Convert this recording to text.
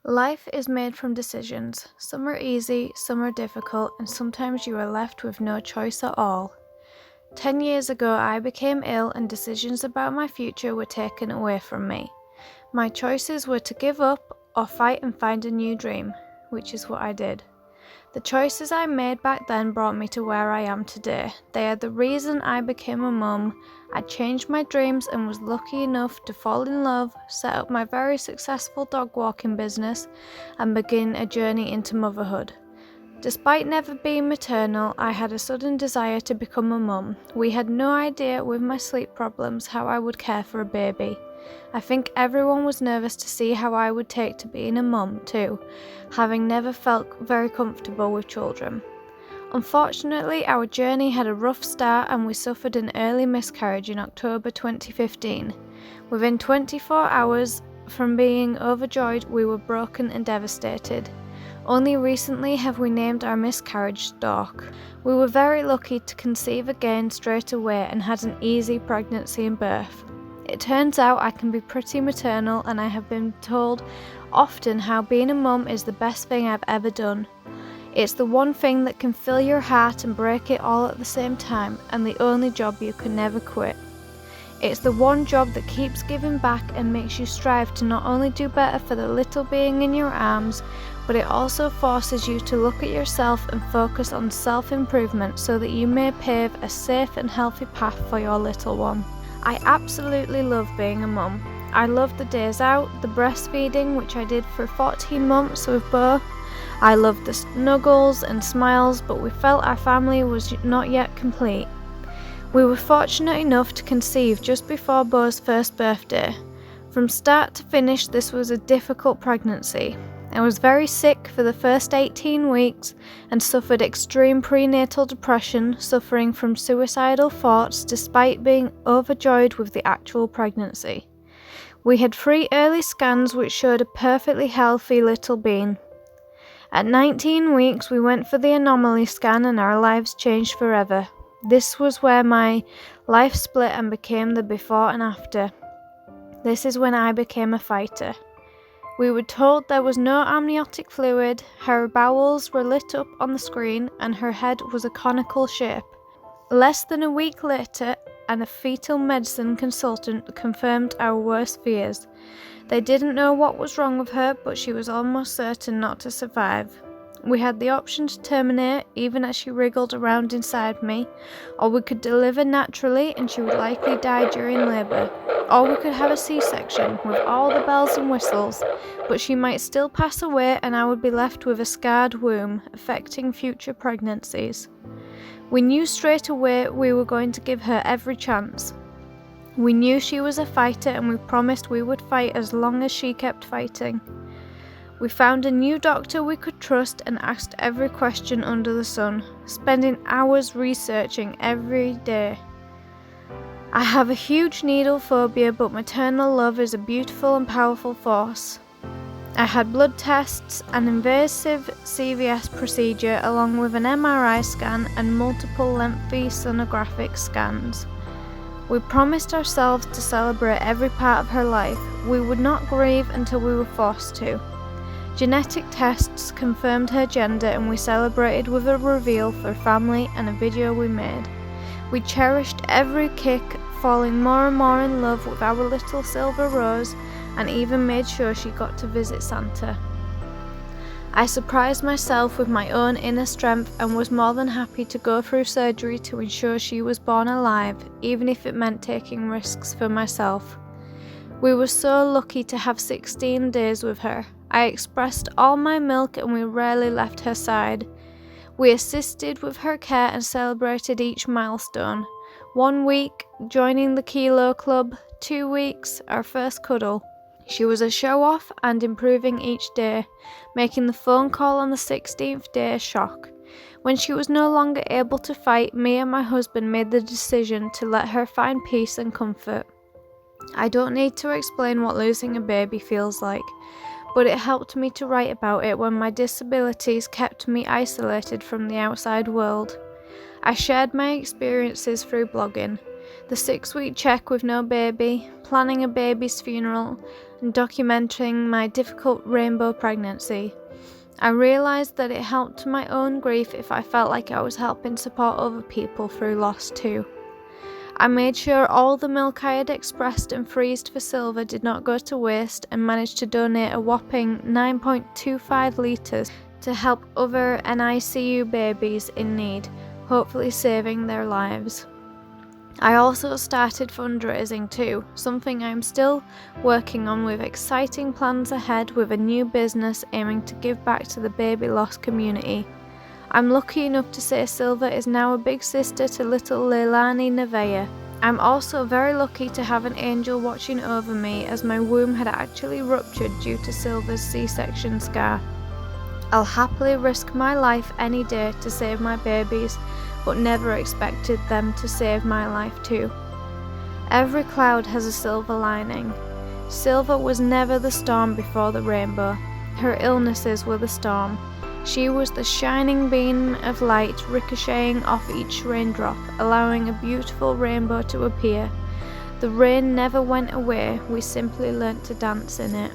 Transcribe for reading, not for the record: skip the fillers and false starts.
Life is made from decisions. Some are easy, some are difficult, and sometimes you are left with no choice at all. 10 years ago, I became ill and decisions about my future were taken away from me. My choices were to give up or fight and find a new dream, which is what I did. The choices I made back then brought me to where I am today. They are the reason I became a mum. I changed my dreams and was lucky enough to fall in love, set up my very successful dog walking business, and begin a journey into motherhood. Despite never being maternal, I had a sudden desire to become a mum. We had no idea with my sleep problems how I would care for a baby. I think everyone was nervous to see how I would take to being a mum too, having never felt very comfortable with children. Unfortunately, our journey had a rough start and we suffered an early miscarriage in October 2015. Within 24 hours from being overjoyed, we were broken and devastated. Only recently have we named our miscarriage Stork. We were very lucky to conceive again straight away and had an easy pregnancy and birth. It turns out I can be pretty maternal, and I have been told often how being a mum is the best thing I've ever done. It's the one thing that can fill your heart and break it all at the same time, and the only job you can never quit. It's the one job that keeps giving back and makes you strive to not only do better for the little being in your arms, but it also forces you to look at yourself and focus on self-improvement so that you may pave a safe and healthy path for your little one. I absolutely love being a mum. I love the days out, the breastfeeding, which I did for 14 months with Bo. I loved the snuggles and smiles, but we felt our family was not yet complete. We were fortunate enough to conceive just before Bo's first birthday. From start to finish, this was a difficult pregnancy. I was very sick for the first 18 weeks and suffered extreme prenatal depression, suffering from suicidal thoughts despite being overjoyed with the actual pregnancy. We had 3 early scans which showed a perfectly healthy little being. At 19 weeks, we went for the anomaly scan and our lives changed forever. This was where my life split and became the before and after. This is when I became a fighter. We were told there was no amniotic fluid, her bowels were lit up on the screen, and her head was a conical shape. Less than a week later, a fetal medicine consultant confirmed our worst fears. They didn't know what was wrong with her, but she was almost certain not to survive. We had the option to terminate, even as she wriggled around inside me, or we could deliver naturally and she would likely die during labour, or we could have a C-section with all the bells and whistles, but she might still pass away and I would be left with a scarred womb, affecting future pregnancies. We knew straight away we were going to give her every chance. We knew she was a fighter and we promised we would fight as long as she kept fighting. We found a new doctor we could trust and asked every question under the sun, spending hours researching every day. I have a huge needle phobia, but maternal love is a beautiful and powerful force. I had blood tests, an invasive CVS procedure along with an MRI scan and multiple lengthy sonographic scans. We promised ourselves to celebrate every part of her life. We would not grieve until we were forced to. Genetic tests confirmed her gender and we celebrated with a reveal for family and a video we made. We cherished every kick, falling more and more in love with our little silver rose and even made sure she got to visit Santa. I surprised myself with my own inner strength and was more than happy to go through surgery to ensure she was born alive, even if it meant taking risks for myself. We were so lucky to have 16 days with her. I expressed all my milk and we rarely left her side. We assisted with her care and celebrated each milestone. 1 week, joining the Kilo Club. 2 weeks, our first cuddle. She was a show-off and improving each day, making the phone call on the 16th day a shock. When she was no longer able to fight, me and my husband made the decision to let her find peace and comfort. I don't need to explain what losing a baby feels like, but it helped me to write about it when my disabilities kept me isolated from the outside world. I shared my experiences through blogging. The 6-week check with no baby, planning a baby's funeral, and documenting my difficult rainbow pregnancy. I realised that it helped my own grief if I felt like I was helping support other people through loss too. I made sure all the milk I had expressed and freezed for Silver did not go to waste and managed to donate a whopping 9.25 litres to help other NICU babies in need, hopefully saving their lives. I also started fundraising too, something I'm still working on with exciting plans ahead with a new business aiming to give back to the baby loss community. I'm lucky enough to say Silver is now a big sister to little Leilani Nevaeh. I'm also very lucky to have an angel watching over me as my womb had actually ruptured due to Silver's C-section scar. I'll happily risk my life any day to save my babies, but never expected them to save my life too. Every cloud has a silver lining. Silver was never the storm before the rainbow. Her illnesses were the storm. She was the shining beam of light ricocheting off each raindrop, allowing a beautiful rainbow to appear. The rain never went away, we simply learnt to dance in it.